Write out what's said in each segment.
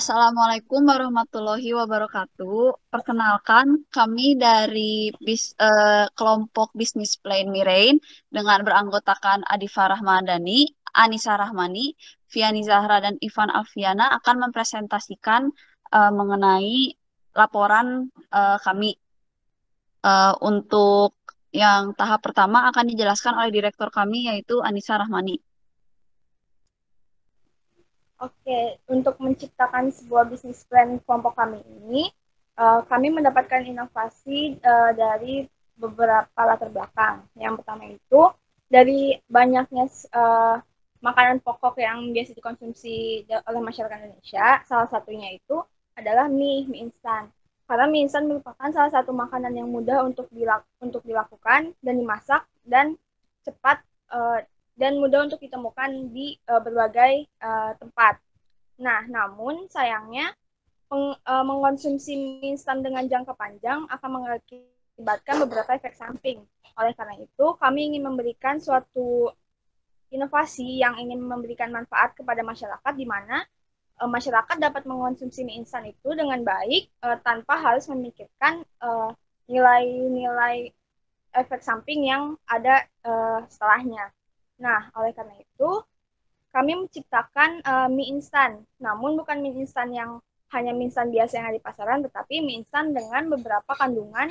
Assalamualaikum warahmatullahi wabarakatuh. Perkenalkan, kami dari kelompok bisnis Plain Mirain dengan beranggotakan Adifa Rahmadani, Anissa Rahmani, Viani Zahra, dan Ivan Alfiana akan mempresentasikan mengenai laporan kami. Untuk yang tahap pertama akan dijelaskan oleh direktur kami yaitu Anissa Rahmani. Oke, untuk menciptakan sebuah bisnis plan kelompok kami ini, kami mendapatkan inovasi dari beberapa latar belakang. Yang pertama itu dari banyaknya makanan pokok yang biasa dikonsumsi oleh masyarakat Indonesia. Salah satunya itu adalah mie instan. Karena mie instan merupakan salah satu makanan yang mudah untuk dilakukan dan dimasak dan cepat uh, dan mudah untuk ditemukan di berbagai tempat. Nah, namun sayangnya mengkonsumsi mie instan dengan jangka panjang akan mengakibatkan beberapa efek samping. Oleh karena itu, kami ingin memberikan suatu inovasi yang ingin memberikan manfaat kepada masyarakat di mana masyarakat dapat mengkonsumsi mie instan itu dengan baik tanpa harus memikirkan nilai-nilai efek samping yang ada setelahnya. Nah, oleh karena itu, kami menciptakan mie instan. Namun bukan mie instan yang hanya mie instan biasa yang ada di pasaran, tetapi mie instan dengan beberapa kandungan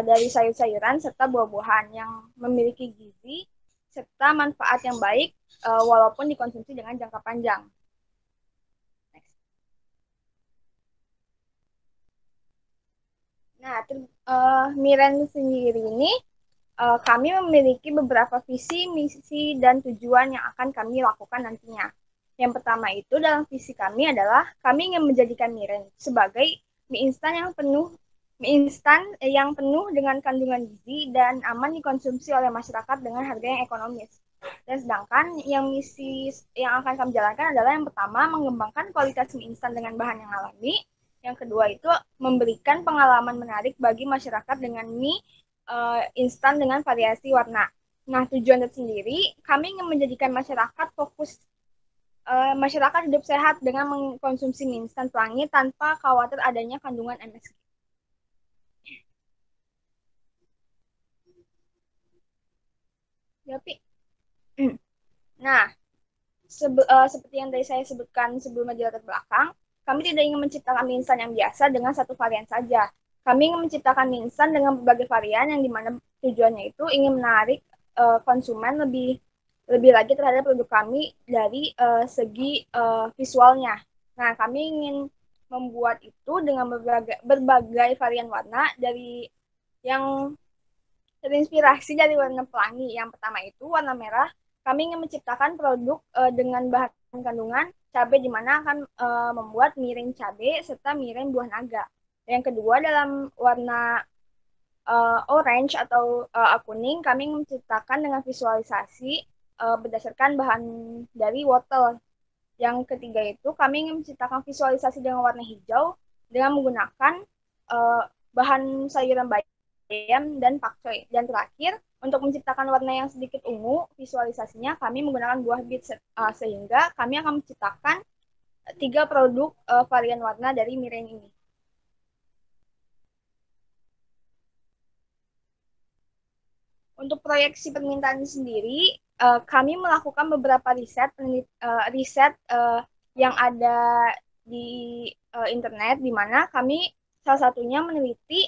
dari sayur-sayuran serta buah-buahan yang memiliki gizi serta manfaat yang baik walaupun dikonsumsi dengan jangka panjang. Nah, Miren sendiri ini kami memiliki beberapa visi, misi, dan tujuan yang akan kami lakukan nantinya. Yang pertama itu dalam visi kami adalah kami ingin menjadikan Miren sebagai mie instan yang penuh dengan kandungan gizi dan aman dikonsumsi oleh masyarakat dengan harga yang ekonomis. Dan sedangkan yang misi yang akan kami jalankan adalah yang pertama mengembangkan kualitas mie instan dengan bahan yang alami. Yang kedua itu memberikan pengalaman menarik bagi masyarakat dengan mie instan dengan variasi warna. Nah, tujuan tersendiri, kami ingin menjadikan masyarakat hidup sehat dengan mengkonsumsi mie instan pelangi tanpa khawatir adanya kandungan MSG. Tapi, nah, seperti yang tadi saya sebutkan sebelumnya di latar belakang, kami tidak ingin menciptakan mie instan yang biasa dengan satu varian saja. Kami ingin menciptakan mie instan dengan berbagai varian yang dimana tujuannya itu ingin menarik konsumen lebih lebih lagi terhadap produk kami dari segi visualnya. Nah, kami ingin membuat itu dengan berbagai varian warna dari yang terinspirasi dari warna pelangi. Yang pertama itu warna merah. Kami ingin menciptakan produk dengan bahan kandungan cabai di mana akan membuat mirin cabai serta mirin buah naga. Yang kedua dalam warna orange atau kuning, kami menciptakan dengan visualisasi berdasarkan bahan dari wortel. Yang ketiga itu kami ingin menciptakan visualisasi dengan warna hijau dengan menggunakan bahan sayuran bayam dan pakcoy. Dan terakhir, untuk menciptakan warna yang sedikit ungu, visualisasinya kami menggunakan buah bit sehingga kami akan menciptakan tiga produk varian warna dari mirin ini. Untuk proyeksi permintaan sendiri, kami melakukan beberapa riset yang ada di internet, di mana kami salah satunya meneliti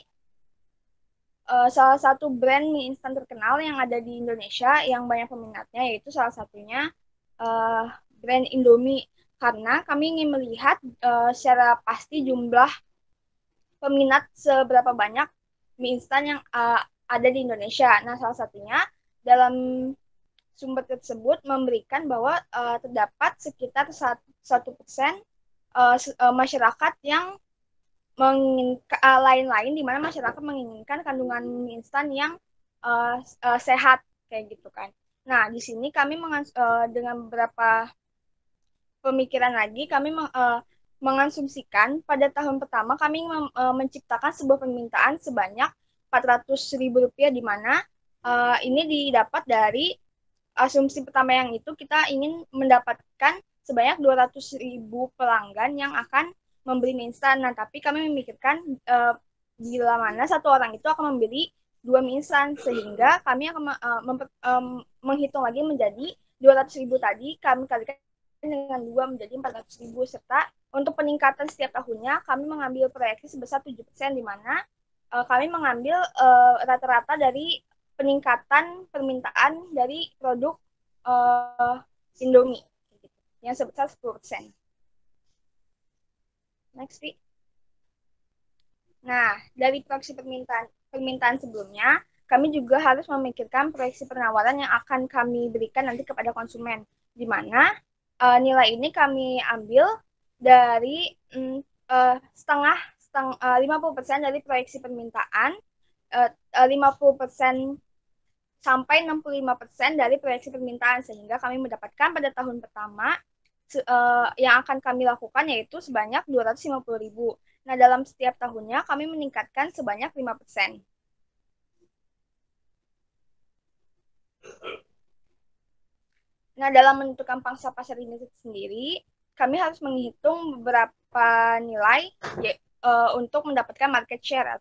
salah satu brand mie instan terkenal yang ada di Indonesia yang banyak peminatnya, yaitu salah satunya uh, brand Indomie. Karena kami ingin melihat secara pasti jumlah peminat seberapa banyak mie instan yang ada di Indonesia. Nah, salah satunya dalam sumber tersebut memberikan bahwa terdapat sekitar 1% masyarakat yang lain-lain di mana masyarakat menginginkan kandungan mie instan yang sehat kayak gitu kan. Nah, di sini kami dengan beberapa pemikiran lagi kami mengasumsikan pada tahun pertama kami menciptakan sebuah permintaan sebanyak 400.000 rupiah di mana ini didapat dari asumsi pertama yang itu kita ingin mendapatkan sebanyak 200.000 pelanggan yang akan membeli mie instan. Nah, tapi kami memikirkan bila mana satu orang itu akan membeli dua mie instan, sehingga kami akan menghitung lagi menjadi 200.000 tadi, kami kalikan dengan dua menjadi 400.000, serta untuk peningkatan setiap tahunnya kami mengambil proyeksi sebesar 7%, di mana kami mengambil rata-rata dari peningkatan permintaan dari produk Indomie yang sebesar 10%. Next, Pi. Nah, dari proyeksi permintaan sebelumnya, kami juga harus memikirkan proyeksi penawaran yang akan kami berikan nanti kepada konsumen, di mana nilai ini kami ambil dari setengah 50% dari proyeksi permintaan, 50% sampai 65% dari proyeksi permintaan, sehingga kami mendapatkan pada tahun pertama yang akan kami lakukan yaitu sebanyak 250.000. Nah, dalam setiap tahunnya kami meningkatkan sebanyak 5%. Nah, dalam menentukan pangsa pasar ini sendiri, kami harus menghitung beberapa nilai untuk mendapatkan market share.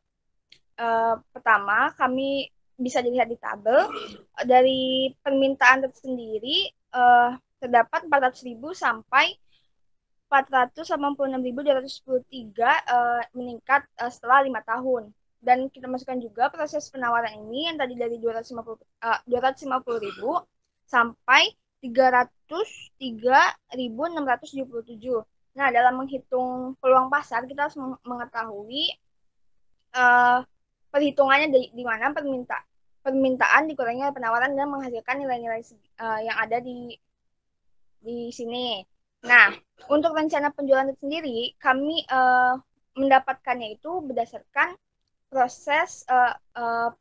Pertama, kami bisa dilihat di tabel dari permintaan tersendiri terdapat 400.000 sampai 486.213 meningkat setelah 5 tahun. Dan kita masukkan juga proses penawaran ini yang tadi dari 250.000 sampai 303.677. Nah, dalam menghitung peluang pasar, kita harus mengetahui perhitungannya di mana permintaan dikurangi oleh penawaran dan menghasilkan nilai-nilai yang ada di sini. Nah, untuk rencana penjualan itu sendiri, kami mendapatkannya itu berdasarkan proses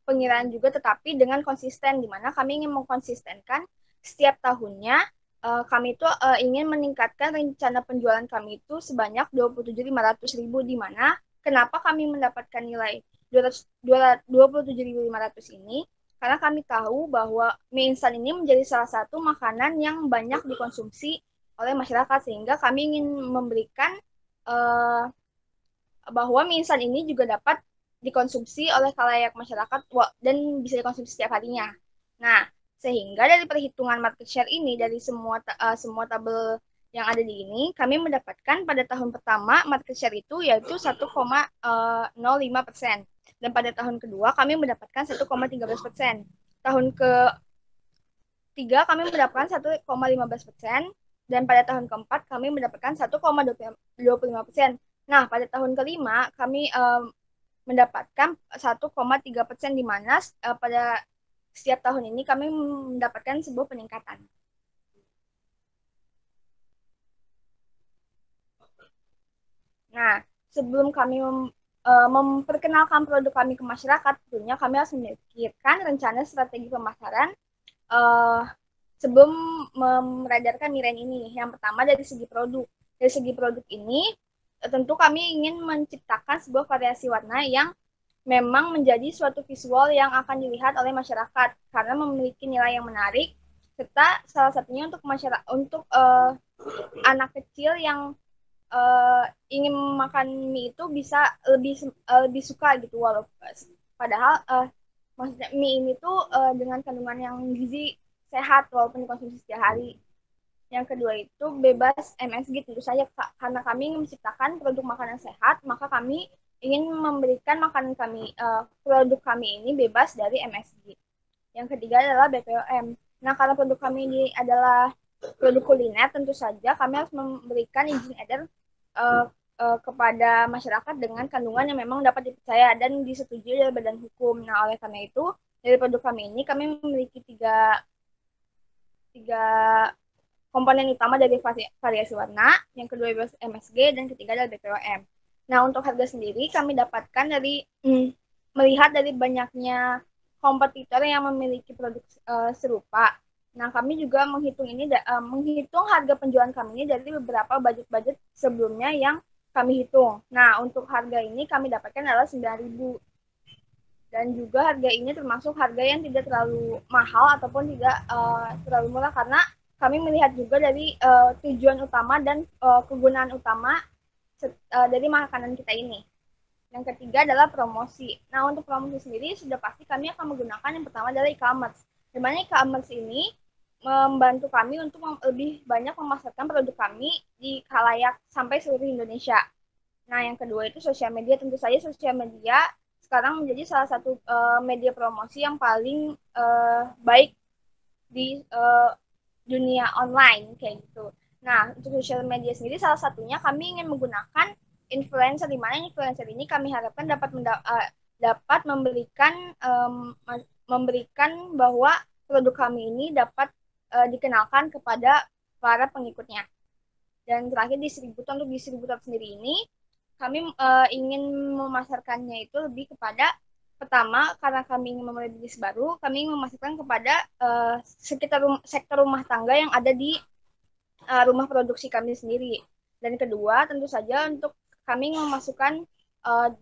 pengiraan juga, tetapi dengan konsisten, di mana kami ingin mengkonsistenkan setiap tahunnya. Kami itu ingin meningkatkan rencana penjualan kami itu sebanyak 27.500.000, di mana kenapa kami mendapatkan nilai 27.500 ini, karena kami tahu bahwa mie instan ini menjadi salah satu makanan yang banyak dikonsumsi oleh masyarakat, sehingga kami ingin memberikan bahwa mie instan ini juga dapat dikonsumsi oleh khalayak masyarakat dan bisa dikonsumsi setiap harinya. Nah, sehingga dari perhitungan market share ini dari semua tabel yang ada di ini, kami mendapatkan pada tahun pertama market share itu yaitu 1,05%. Dan pada tahun kedua kami mendapatkan 1,13%. Tahun ketiga kami mendapatkan 1,15%. Dan pada tahun keempat kami mendapatkan 1,25%. Nah, pada tahun kelima kami mendapatkan 1,3%, di mana pada setiap tahun ini kami mendapatkan sebuah peningkatan. Nah, sebelum kami memperkenalkan produk kami ke masyarakat, tentunya kami harus memikirkan rencana strategi pemasaran sebelum meredarkan miren ini. Yang pertama dari segi produk. Dari segi produk ini, tentu kami ingin menciptakan sebuah variasi warna yang memang menjadi suatu visual yang akan dilihat oleh masyarakat karena memiliki nilai yang menarik, serta salah satunya untuk masyarakat, untuk anak kecil yang ingin makan mie itu bisa lebih suka gitu, walaupun padahal maksudnya mie ini tuh dengan kandungan yang gizi sehat walaupun dikonsumsi setiap hari. Yang kedua itu bebas MSG, tentu saja karena kami ingin menciptakan produk makanan sehat, maka kami ingin memberikan makanan kami, produk kami ini bebas dari MSG. Yang ketiga adalah BPOM. Nah, karena produk kami ini adalah produk kuliner, tentu saja kami harus memberikan izin edar kepada masyarakat dengan kandungan yang memang dapat dipercaya dan disetujui oleh badan hukum. Nah, oleh karena itu, dari produk kami ini kami memiliki tiga komponen utama dari variasi warna, yang kedua MSG, dan ketiga adalah BPOM. Nah, untuk harga sendiri kami dapatkan dari melihat dari banyaknya kompetitor yang memiliki produk serupa. Nah, kami juga menghitung harga penjualan kami ini dari beberapa budget sebelumnya yang kami hitung. Nah, untuk harga ini kami dapatkan adalah 9.000. Dan juga harga ini termasuk harga yang tidak terlalu mahal ataupun tidak terlalu murah, karena kami melihat juga dari tujuan utama dan kegunaan utama dari makanan kita ini. Yang ketiga adalah promosi. Nah, untuk promosi sendiri sudah pasti kami akan menggunakan yang pertama adalah e-commerce. Di mana e-commerce ini membantu kami untuk lebih banyak memasarkan produk kami di khalayak sampai seluruh Indonesia. Nah, yang kedua itu sosial media. Tentu saja sosial media sekarang menjadi salah satu media promosi yang paling baik di dunia online kayak gitu. Nah, untuk sosial media sendiri salah satunya kami ingin menggunakan influencer, di mana influencer ini kami harapkan dapat memberikan bahwa produk kami ini dapat dikenalkan kepada para pengikutnya. Dan terakhir distributor, untuk distributor sendiri ini kami ingin memasarkannya itu lebih kepada pertama, karena kami ingin memulai bisnis baru, kami ingin memasarkan kepada sekitar sektor rumah tangga yang ada di rumah produksi kami sendiri. Dan kedua, tentu saja untuk kami memasukkan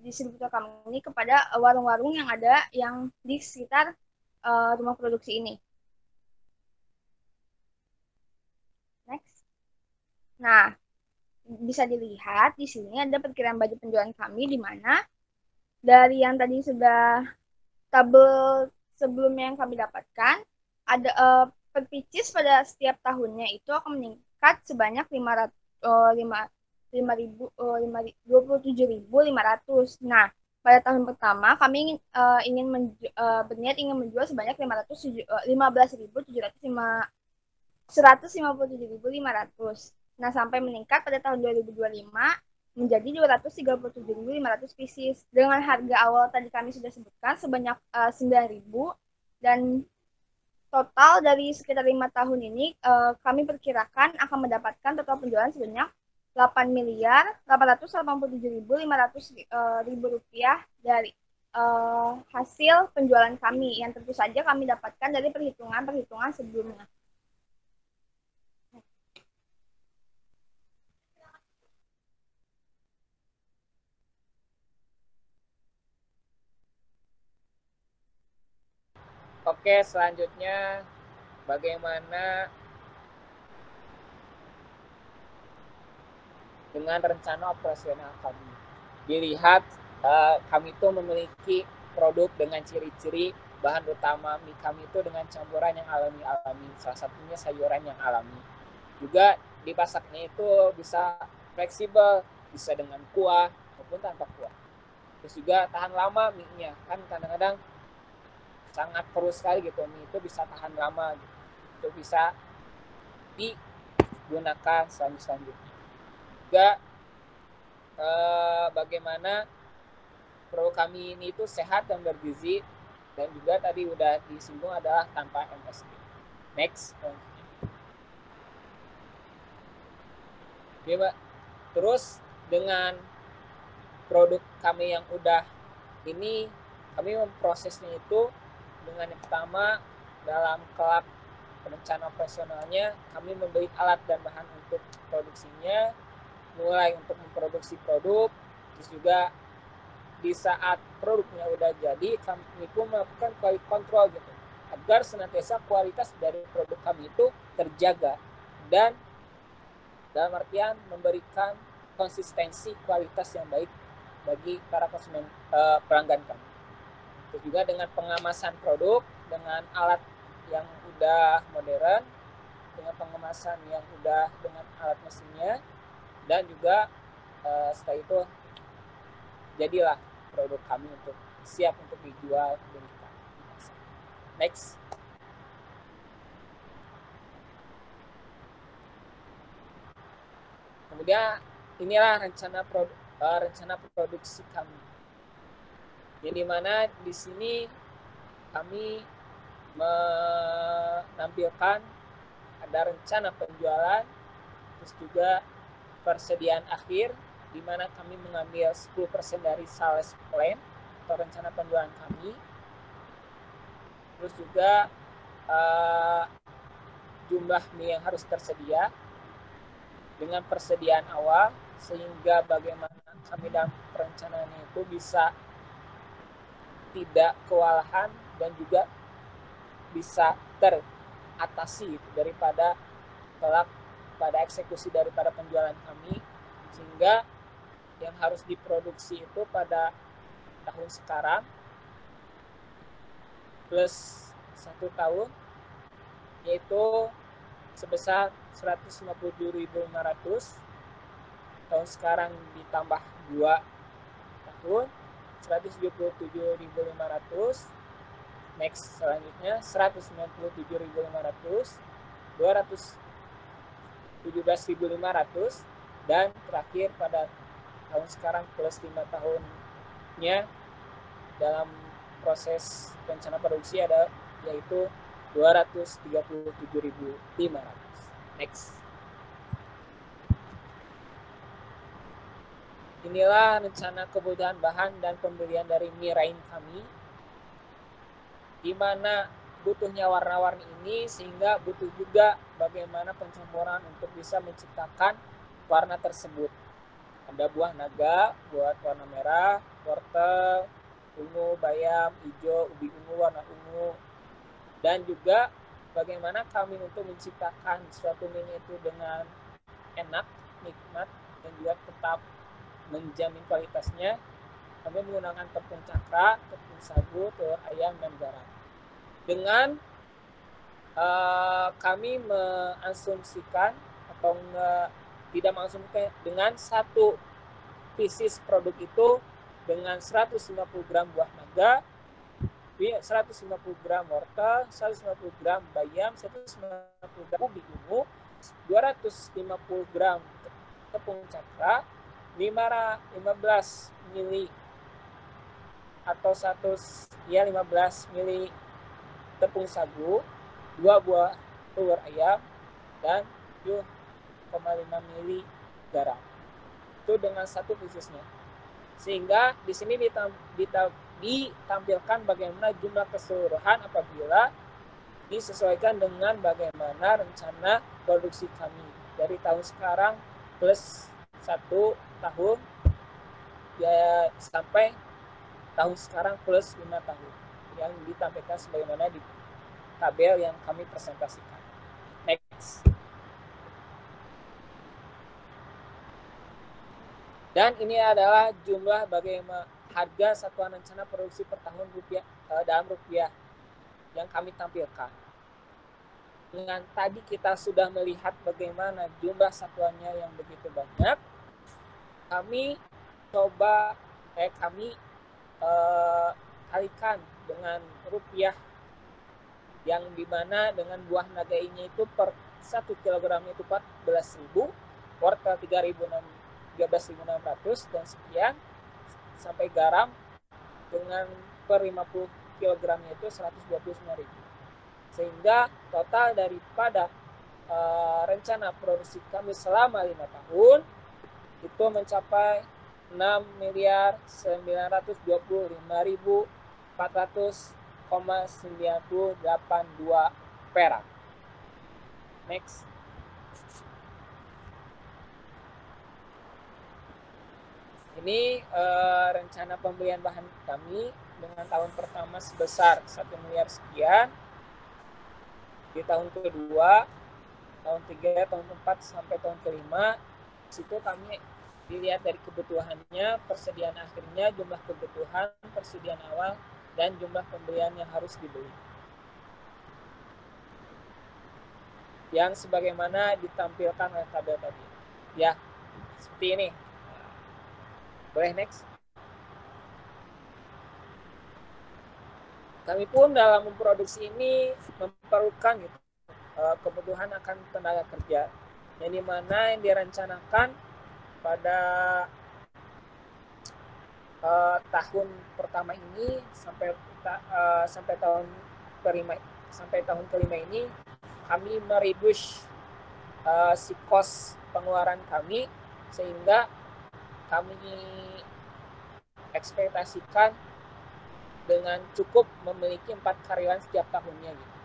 distributor kami ini kepada warung-warung yang ada yang di sekitar rumah produksi ini. Next. Nah, bisa dilihat di sini ada perkiraan budget penjualan kami, di mana dari yang tadi sudah tabel sebelumnya yang kami dapatkan, ada per pieces pada setiap tahunnya itu akan meningkat sebanyak 27.500. Nah, pada tahun pertama kami berniat ingin menjual sebanyak 157.500. Nah, sampai meningkat pada tahun 2025 menjadi 237.500 pieces. Dengan harga awal tadi kami sudah sebutkan sebanyak 9.000, dan total dari sekitar 5 tahun ini kami perkirakan akan mendapatkan total penjualan sebanyak 8.887.500 rupiah dari hasil penjualan kami, yang tentu saja kami dapatkan dari perhitungan sebelumnya. Oke, selanjutnya bagaimana dengan rencana operasional kami. Dilihat kami itu memiliki produk dengan ciri-ciri bahan utama mie kami itu dengan campuran yang alami-alami, salah satunya sayuran yang alami. Juga dipasaknya itu bisa fleksibel, bisa dengan kuah maupun tanpa kuah. Terus juga tahan lama mie-nya, kan kadang-kadang sangat perlu sekali gitu, mie itu bisa tahan lama gitu. Itu bisa digunakan selanjutnya. Juga bagaimana produk kami ini itu sehat dan bergizi, dan juga tadi udah disinggung adalah tanpa MSG. Next. Terus dengan produk kami yang udah ini, kami memprosesnya itu dengan yang pertama dalam kelab rencana operasionalnya kami membeli alat dan bahan untuk produksinya, mulai untuk memproduksi produk, terus juga di saat produknya udah jadi kami pun melakukan quality control gitu agar senantiasa kualitas dari produk kami itu terjaga dan dalam artian memberikan konsistensi kualitas yang baik bagi para konsumen pelanggan kami. Terus juga dengan pengemasan produk dengan alat yang udah modern, dengan pengemasan yang udah dengan alat mesinnya, dan juga setelah itu jadilah produk kami untuk siap untuk dijual belikan. Next. Kemudian inilah rencana produksi kami. Yang dimana di sini kami menampilkan ada rencana penjualan, terus juga persediaan akhir, di mana kami mengambil 10% dari sales plan atau rencana penjualan kami. Terus juga jumlah mie yang harus tersedia dengan persediaan awal, sehingga bagaimana kami dalam perencanaan itu bisa tidak kewalahan dan juga bisa teratasi daripada kelak pada eksekusi daripada penjualan kami, sehingga yang harus diproduksi itu pada tahun sekarang plus 1 tahun, yaitu sebesar 157.500. Tahun sekarang ditambah 2 tahun, 177.500. Next selanjutnya 197.500, 217.500, dan terakhir pada tahun sekarang plus 5 tahunnya dalam proses rencana produksi ada yaitu 237.500. Next. Inilah rencana kebutuhan bahan dan pembelian dari Mirain kami, di mana butuhnya warna-warni ini sehingga butuh juga bagaimana pencampuran untuk bisa menciptakan warna tersebut. Ada buah naga buat warna merah, wortel, ungu, bayam, hijau, ubi ungu, warna ungu. Dan juga bagaimana kami untuk menciptakan suatu mie itu dengan enak, nikmat, dan juga tetap menjamin kualitasnya. Kami menggunakan tepung cakra, tepung sagu, telur ayam, dan garam. Dengan kami mengasumsikan atau tidak mengasumsikan dengan satu pieces produk itu dengan 150 gram buah naga, 150 gram wortel, 150 gram bayam, 150 gram ubi ungu, 250 gram tepung cakra, 15 mili atau 15 mili tepung sagu, 2 buah telur ayam, dan 7,5 mili garam. Itu dengan satu piecesnya. Sehingga di sini ditampilkan bagaimana jumlah keseluruhan apabila disesuaikan dengan bagaimana rencana produksi kami dari tahun sekarang plus 1 tahun ya sampai tahun sekarang plus 5 tahun yang ditampilkan sebagaimana di tabel yang kami presentasikan. Next. Dan ini adalah jumlah bagaimana harga satuan rencana produksi per tahun rupiah dalam rupiah yang kami tampilkan. Dengan tadi kita sudah melihat bagaimana jumlah satuannya yang begitu banyak, kami coba kalikan dengan rupiah yang dimana dengan buah naga ini itu per 1 kg itu 14.000, wortel 13.600 dan sekian, sampai garam dengan per 50 kg itu 129.000. Sehingga total daripada rencana produksi kami selama 5 tahun itu mencapai 6.925.400,982 perak. Next. Ini rencana pembelian bahan kami dengan tahun pertama sebesar 1 miliar sekian. Di tahun kedua, tahun 3, tahun 4 sampai tahun kelima, situ kami dilihat dari kebutuhannya, persediaan akhirnya, jumlah kebutuhan, persediaan awal, dan jumlah pembelian yang harus dibeli. Yang sebagaimana ditampilkan oleh tabel tadi. Ya, seperti ini. Boleh next. Kami pun dalam memproduksi ini memerlukan kebutuhan akan tenaga kerja, yang dimana yang direncanakan pada tahun pertama ini sampai tahun kelima ini kami mereduce si cost pengeluaran kami, sehingga kami ekspektasikan dengan cukup memiliki 4 karyawan setiap tahunnya gitu.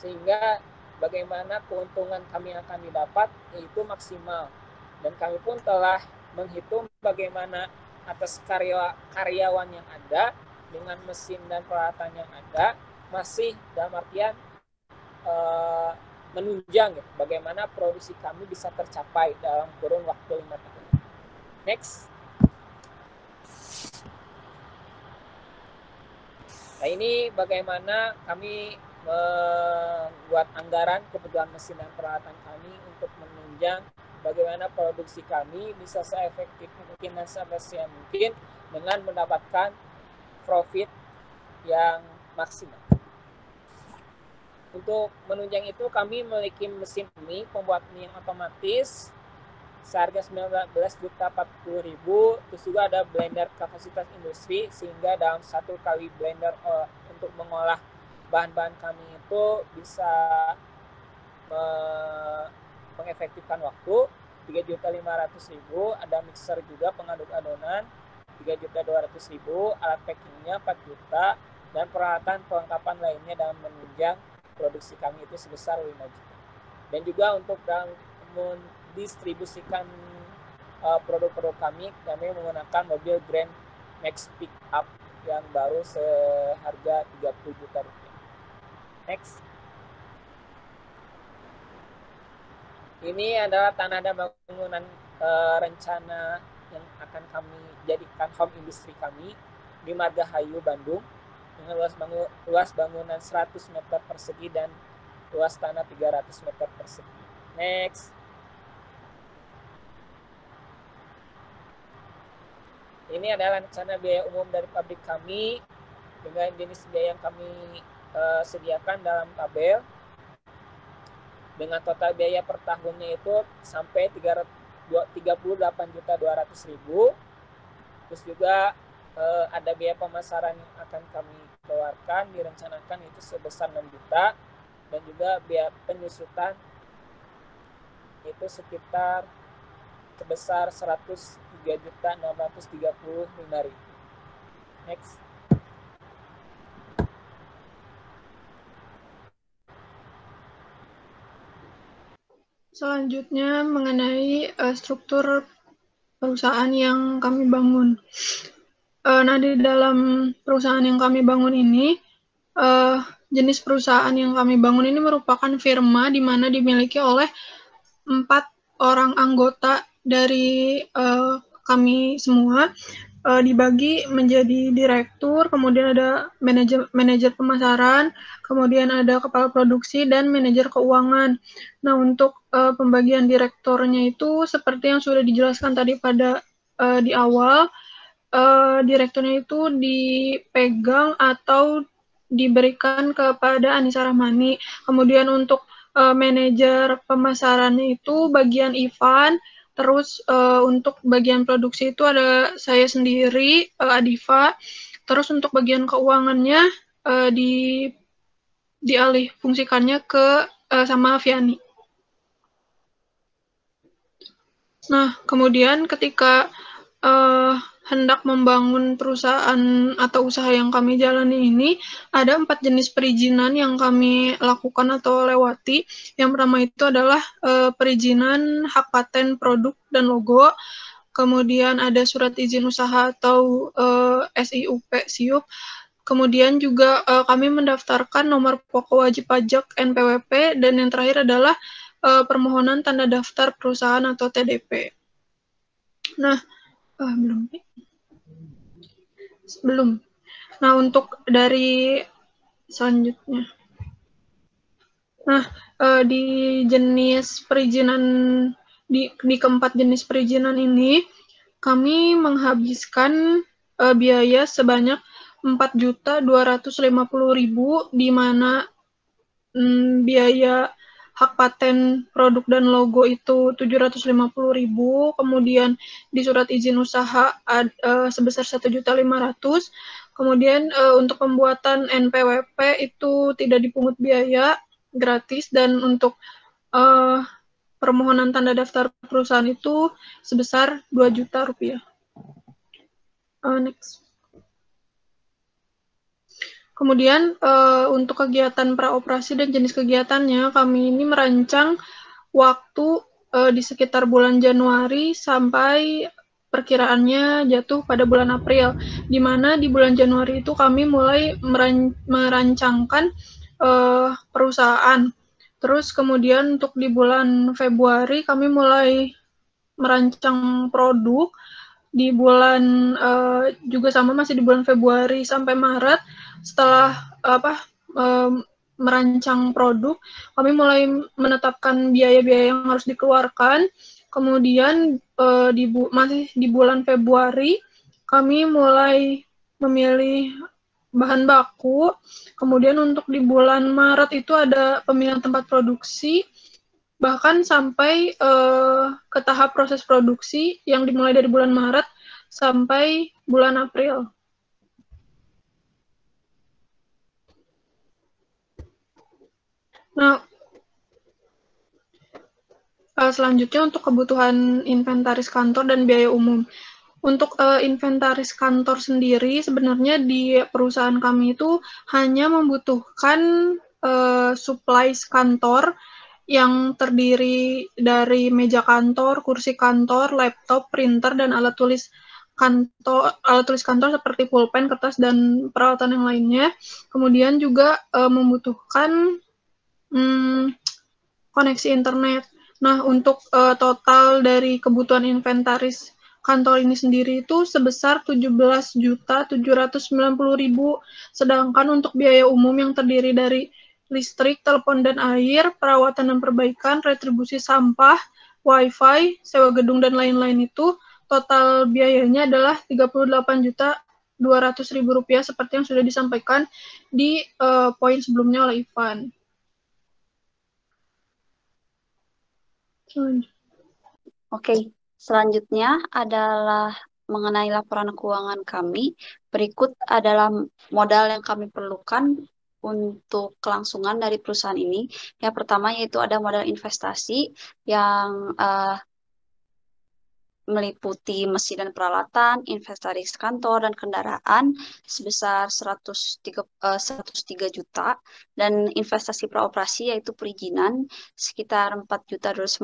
Sehingga bagaimana keuntungan kami akan didapat yaitu maksimal. Dan kami pun telah menghitung bagaimana atas karyawan yang ada dengan mesin dan peralatan yang ada masih dalam artian menunjang gitu, bagaimana produksi kami bisa tercapai dalam kurun waktu 5 tahun. Next. Nah, ini bagaimana kami membuat anggaran kebutuhan mesin dan peralatan kami untuk menunjang bagaimana produksi kami bisa seefektif mungkin dan seefisien mungkin dengan mendapatkan profit yang maksimal. Untuk menunjang itu kami memiliki mesin mie, pembuat mie yang otomatis seharga 19.040.000, terus juga ada blender kapasitas industri sehingga dalam satu kali blender untuk mengolah bahan-bahan kami itu bisa mengefektifkan waktu 3.500.000, ada mixer juga pengaduk adonan 3.200.000, alat packingnya 4 juta, dan peralatan pelengkapan lainnya dalam menunjang produksi kami itu sebesar 5 juta. Dan juga untuk dalam mendistribusikan produk-produk kami menggunakan mobil Grand Max Pickup yang baru seharga 30 juta rupiah. Next. Ini adalah tanah dan bangunan rencana yang akan kami jadikan home industry kami di Margahayu, Bandung, dengan luas bangunan 100 meter persegi dan luas tanah 300 meter persegi. Next. Ini adalah rencana biaya umum dari pabrik kami dengan jenis biaya yang kami sediakan dalam tabel. Dengan total biaya per tahunnya itu sampai 38.200.000. Terus juga ada biaya pemasaran yang akan kami keluarkan, direncanakan itu sebesar 6 juta, dan juga biaya penyusutan itu sekitar sebesar 103.635.000. Next. Selanjutnya mengenai struktur perusahaan yang kami bangun. Nah, di dalam perusahaan yang kami bangun ini, jenis perusahaan yang kami bangun ini merupakan firma di mana dimiliki oleh 4 orang anggota dari kami semua, dibagi menjadi direktur, kemudian ada manajer pemasaran, kemudian ada kepala produksi, dan manajer keuangan. Nah, untuk pembagian direkturnya itu seperti yang sudah dijelaskan tadi pada di awal, direkturnya itu dipegang atau diberikan kepada Anissa Rahmani. Kemudian untuk manajer pemasarannya itu bagian Ivan. Terus untuk bagian produksi itu ada saya sendiri, Adifa. Terus untuk bagian keuangannya dialih fungsikannya ke sama Viani. Nah, kemudian ketika hendak membangun perusahaan atau usaha yang kami jalani ini, ada 4 jenis perizinan yang kami lakukan atau lewati. Yang pertama itu adalah perizinan hak paten produk dan logo, kemudian ada surat izin usaha atau SIUP, kemudian juga kami mendaftarkan nomor pokok wajib pajak NPWP, dan yang terakhir adalah permohonan tanda daftar perusahaan atau TDP. Nah, belum. Nah, untuk dari selanjutnya. Nah, di jenis perizinan di keempat jenis perizinan ini kami menghabiskan biaya sebanyak 4.250.000, di mana biaya hak paten produk dan logo itu 750.000, kemudian di surat izin usaha sebesar 1.500.000, kemudian untuk pembuatan NPWP itu tidak dipungut biaya, gratis, dan untuk permohonan tanda daftar perusahaan itu sebesar 2 juta rupiah. Next. Kemudian untuk kegiatan praoperasi dan jenis kegiatannya, kami ini merancang waktu di sekitar bulan Januari sampai perkiraannya jatuh pada bulan April, di mana di bulan Januari itu kami mulai merancangkan perusahaan. Terus kemudian untuk di bulan Februari kami mulai merancang produk, di bulan juga sama masih di bulan Februari sampai Maret setelah merancang produk, kami mulai menetapkan biaya-biaya yang harus dikeluarkan. Kemudian masih di bulan Februari kami mulai memilih bahan baku. Kemudian untuk di bulan Maret itu ada pemilihan tempat produksi, bahkan sampai ke tahap proses produksi yang dimulai dari bulan Maret sampai bulan April. Nah, selanjutnya untuk kebutuhan inventaris kantor dan biaya umum. Untuk inventaris kantor sendiri, sebenarnya di perusahaan kami itu hanya membutuhkan supplies kantor yang terdiri dari meja kantor, kursi kantor, laptop, printer, dan alat tulis kantor seperti pulpen, kertas, dan peralatan yang lainnya. Kemudian juga membutuhkan koneksi internet. Nah, untuk total dari kebutuhan inventaris kantor ini sendiri itu sebesar 17.790.000, sedangkan untuk biaya umum yang terdiri dari listrik, telepon dan air, perawatan dan perbaikan, retribusi sampah, wifi, sewa gedung dan lain-lain itu total biayanya adalah 38.200.000 rupiah seperti yang sudah disampaikan di poin sebelumnya oleh Ivan. Oke, selanjutnya adalah mengenai laporan keuangan kami. Berikut adalah modal yang kami perlukan untuk kelangsungan dari perusahaan ini. Yang pertama yaitu ada modal investasi yang meliputi mesin dan peralatan, inventaris kantor dan kendaraan sebesar 103 juta, dan investasi praoperasi yaitu perizinan sekitar 4.250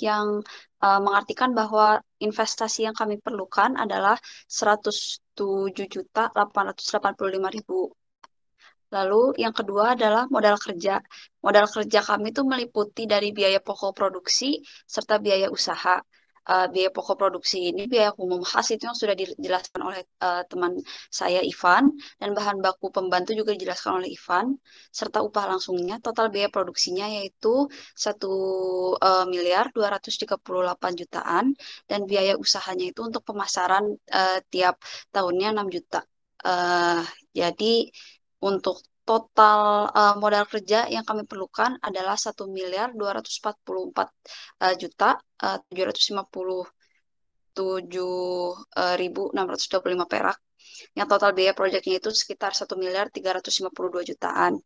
yang mengartikan bahwa investasi yang kami perlukan adalah 107.885.000. Lalu yang kedua adalah modal kerja. Modal kerja kami itu meliputi dari biaya pokok produksi serta biaya usaha. Biaya pokok produksi ini biaya umum khas itu yang sudah dijelaskan oleh teman saya Ivan, dan bahan baku pembantu juga dijelaskan oleh Ivan, serta upah langsungnya. Total biaya produksinya yaitu 1.238 jutaan, dan biaya usahanya itu untuk pemasaran tiap tahunnya 6 juta. Jadi untuk total modal kerja yang kami perlukan adalah 1.244.757.625 perak. Yang total biaya proyeknya itu sekitar 1.352 jutaan.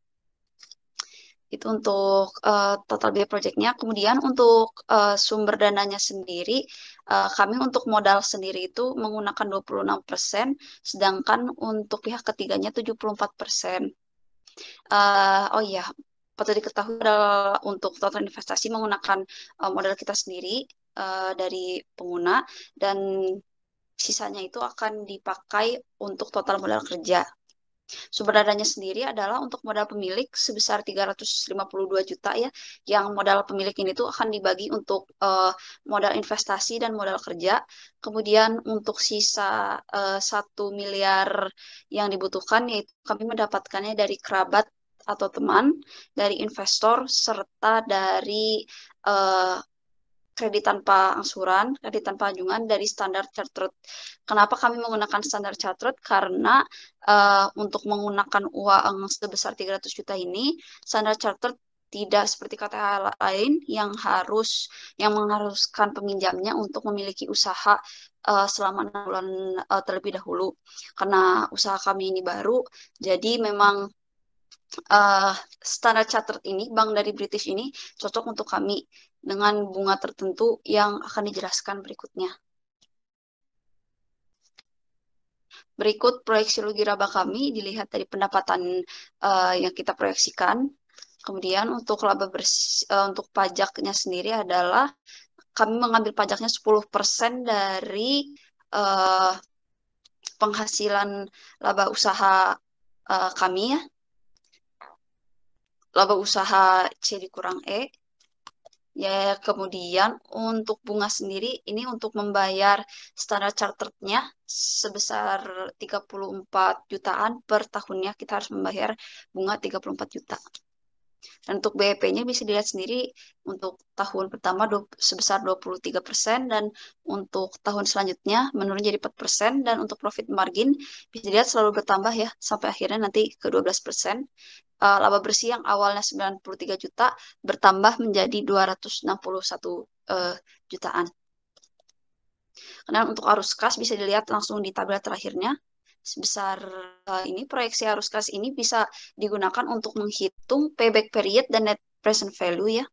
Itu untuk total biaya proyeknya. Kemudian untuk sumber dananya sendiri, kami untuk modal sendiri itu menggunakan 26%, sedangkan untuk pihak ketiganya 74%. Oh iya, patut diketahui adalah untuk total investasi menggunakan modal kita sendiri dari pengguna, dan sisanya itu akan dipakai untuk total modal kerja. Sumber dananya sendiri adalah untuk modal pemilik sebesar 352 juta ya, yang modal pemilik ini tuh akan dibagi untuk modal investasi dan modal kerja. Kemudian untuk sisa 1 miliar yang dibutuhkan yaitu kami mendapatkannya dari kerabat atau teman, dari investor, serta dari kredit tanpa angsuran, kredit tanpa anjungan dari Standard Chartered. Kenapa kami menggunakan Standard Chartered? Karena untuk menggunakan uang sebesar 300 juta ini, Standard Chartered tidak seperti KTH lain yang mengharuskan peminjamnya untuk memiliki usaha selama 6 bulan terlebih dahulu. Karena usaha kami ini baru, jadi memang Standard Chartered ini, bank dari British ini, cocok untuk kami dengan bunga tertentu yang akan dijelaskan berikutnya. Berikut proyeksi rugi laba kami dilihat dari pendapatan yang kita proyeksikan. Kemudian untuk laba untuk pajaknya sendiri adalah kami mengambil pajaknya 10% dari penghasilan laba usaha kami ya. Laba usaha C dikurang E Ya, kemudian untuk bunga sendiri ini untuk membayar standar chartered-nya sebesar 34 jutaan per tahunnya, kita harus membayar bunga 34 juta. Dan untuk BEP-nya bisa dilihat sendiri untuk tahun pertama sebesar 23% dan untuk tahun selanjutnya menurun jadi 4% dan untuk profit margin bisa dilihat selalu bertambah ya sampai akhirnya nanti ke 12%. Laba bersih yang awalnya 93 juta bertambah menjadi 261 jutaan. Kemudian untuk arus kas bisa dilihat langsung di tabel terakhirnya. Sebesar ini proyeksi arus kas ini bisa digunakan untuk menghitung payback period dan net present value ya.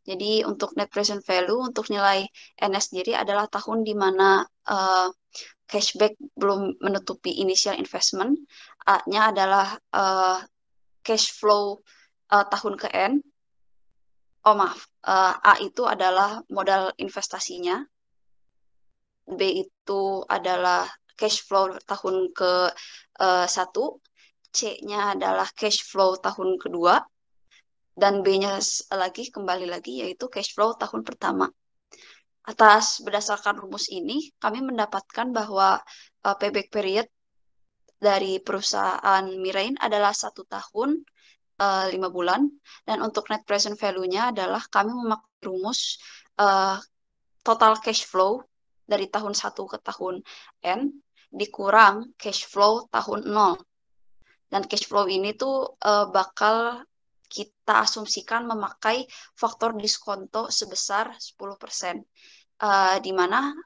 Jadi untuk net present value untuk nilai NS sendiri adalah tahun di mana cashback belum menutupi initial investment. A-nya adalah cash flow tahun ke N. Oh maaf, A itu adalah modal investasinya. B itu adalah cash flow tahun ke 1. C-nya adalah cash flow tahun kedua. Dan B-nya lagi kembali lagi yaitu cash flow tahun pertama. Berdasarkan rumus ini, kami mendapatkan bahwa payback period dari perusahaan Mirain adalah 1 tahun 5 bulan, dan untuk net present value-nya adalah kami memakai rumus total cash flow dari tahun 1 ke tahun N dikurang cash flow tahun 0. Dan cash flow ini tuh bakal kita asumsikan memakai faktor diskonto sebesar 10%. Di mana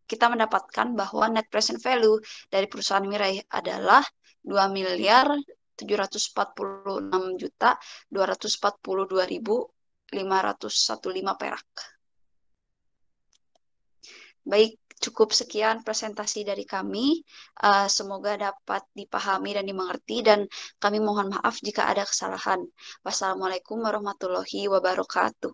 kita mendapatkan bahwa net present value dari perusahaan Mirai adalah 2.746.242.515 perak. Baik, cukup sekian presentasi dari kami. Semoga dapat dipahami dan dimengerti dan kami mohon maaf jika ada kesalahan. Wassalamualaikum warahmatullahi wabarakatuh.